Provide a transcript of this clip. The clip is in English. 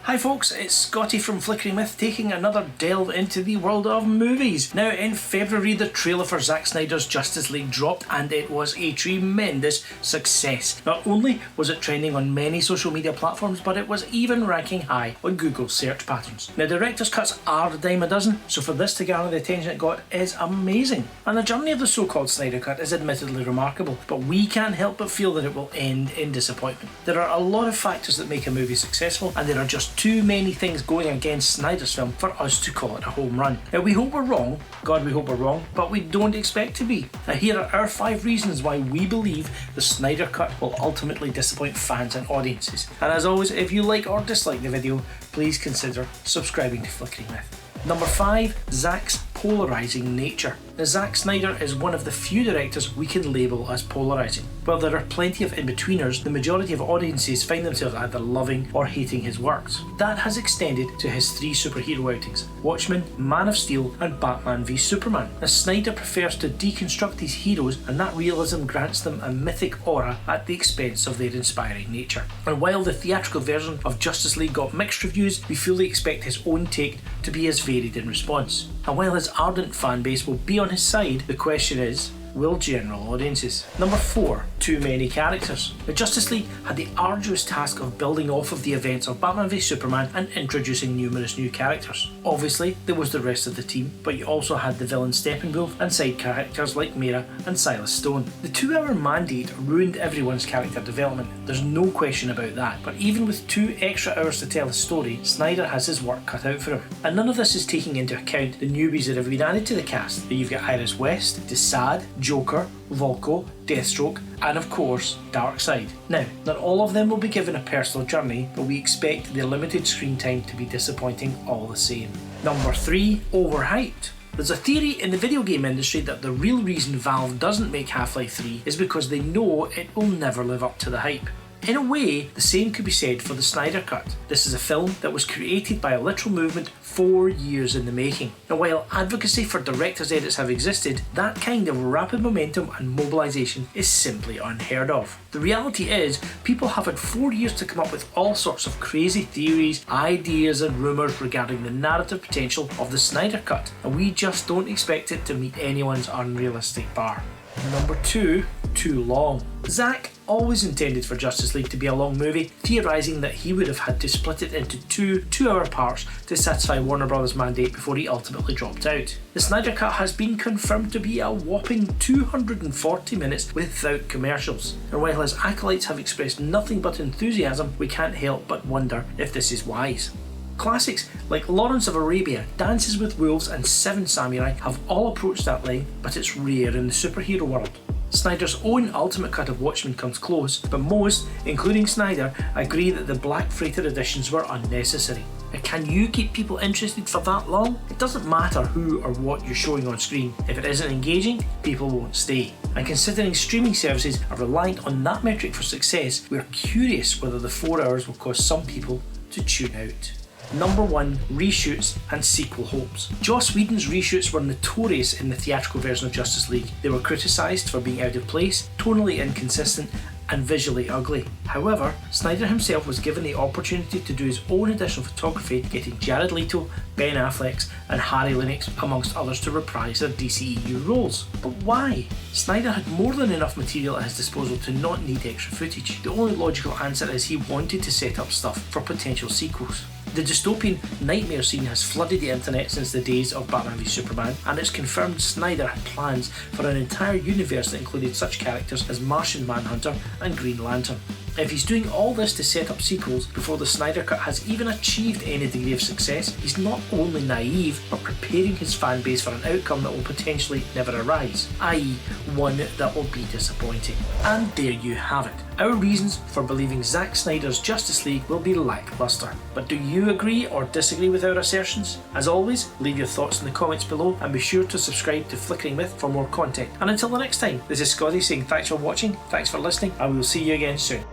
Hi folks, it's Scotty from Flickering Myth taking another delve into the world of movies. Now in February the trailer for Zack Snyder's Justice League dropped and it was a tremendous success. Not only was it trending on many social media platforms, but it was even ranking high on Google's search patterns. Now director's cuts are a dime a dozen, so for this to garner the attention it got is amazing. And the journey of the so-called Snyder Cut is admittedly remarkable, but we can't help but feel that it will end in disappointment. There are a lot of factors that make a movie successful, and there are just too many things going against Snyder's film for us to call it a home run. Now we hope we're wrong, God we hope we're wrong, but we don't expect to be. Now here are our 5 reasons why we believe the Snyder Cut will ultimately disappoint fans and audiences. And as always, if you like or dislike the video, please consider subscribing to Flickering Myth. Number 5. Zack's polarising nature. Now Zack Snyder is one of the few directors we can label as polarising. While there are plenty of in-betweeners, the majority of audiences find themselves either loving or hating his works. That has extended to his 3 superhero outings: Watchmen, Man of Steel and Batman v Superman. Now Snyder prefers to deconstruct these heroes, and that realism grants them a mythic aura at the expense of their inspiring nature. And while the theatrical version of Justice League got mixed reviews, we fully expect his own take to be as varied in response. And while his ardent fan base will be on his side, the question is, will general audiences? Number 4. Too many characters. The Justice League had the arduous task of building off of the events of Batman v Superman and introducing numerous new characters. Obviously, there was the rest of the team, but you also had the villain Steppenwolf and side characters like Mera and Silas Stone. The 2-hour mandate ruined everyone's character development, there's no question about that, but even with 2 extra hours to tell a story, Snyder has his work cut out for him. And none of this is taking into account the newbies that have been added to the cast. You've got Iris West, DeSaad, Joker, Vulko, Deathstroke, and of course, Darkseid. Now, not all of them will be given a personal journey, but we expect their limited screen time to be disappointing all the same. Number 3. Overhyped. There's a theory in the video game industry that the real reason Valve doesn't make Half-Life 3 is because they know it will never live up to the hype. In a way, the same could be said for the Snyder Cut. This is a film that was created by a literal movement 4 years in the making. Now while advocacy for director's edits have existed, that kind of rapid momentum and mobilisation is simply unheard of. The reality is, people have had 4 years to come up with all sorts of crazy theories, ideas and rumours regarding the narrative potential of the Snyder Cut, and we just don't expect it to meet anyone's unrealistic bar. Number 2. Too long. Zack always intended for Justice League to be a long movie, theorising that he would have had to split it into 2 2-hour parts to satisfy Warner Bros. Mandate before he ultimately dropped out. The Snyder Cut has been confirmed to be a whopping 240 minutes without commercials, and while his acolytes have expressed nothing but enthusiasm, we can't help but wonder if this is wise. Classics like Lawrence of Arabia, Dances with Wolves and 7 Samurai have all approached that line, but it's rare in the superhero world. Snyder's own ultimate cut of Watchmen comes close, but most, including Snyder, agree that the black freighter editions were unnecessary. And can you keep people interested for that long? It doesn't matter who or what you're showing on screen. If it isn't engaging, people won't stay. And considering streaming services are reliant on that metric for success, we're curious whether the 4 hours will cause some people to tune out. Number 1. Reshoots and sequel hopes. Joss Whedon's reshoots were notorious in the theatrical version of Justice League. They were criticised for being out of place, tonally inconsistent and visually ugly. However, Snyder himself was given the opportunity to do his own additional photography, getting Jared Leto, Ben Affleck and Harry Lennox amongst others to reprise their DCEU roles. But why? Snyder had more than enough material at his disposal to not need extra footage. The only logical answer is he wanted to set up stuff for potential sequels. The dystopian nightmare scene has flooded the internet since the days of Batman v Superman, and it's confirmed Snyder had plans for an entire universe that included such characters as Martian Manhunter and Green Lantern. If he's doing all this to set up sequels before the Snyder Cut has even achieved any degree of success, he's not only naive, but preparing his fan base for an outcome that will potentially never arise, i.e. one that will be disappointing. And there you have it. Our reasons for believing Zack Snyder's Justice League will be lackluster. But do you agree or disagree with our assertions? As always, leave your thoughts in the comments below and be sure to subscribe to Flickering Myth for more content. And until the next time, this is Scotty saying thanks for watching, thanks for listening, and we will see you again soon.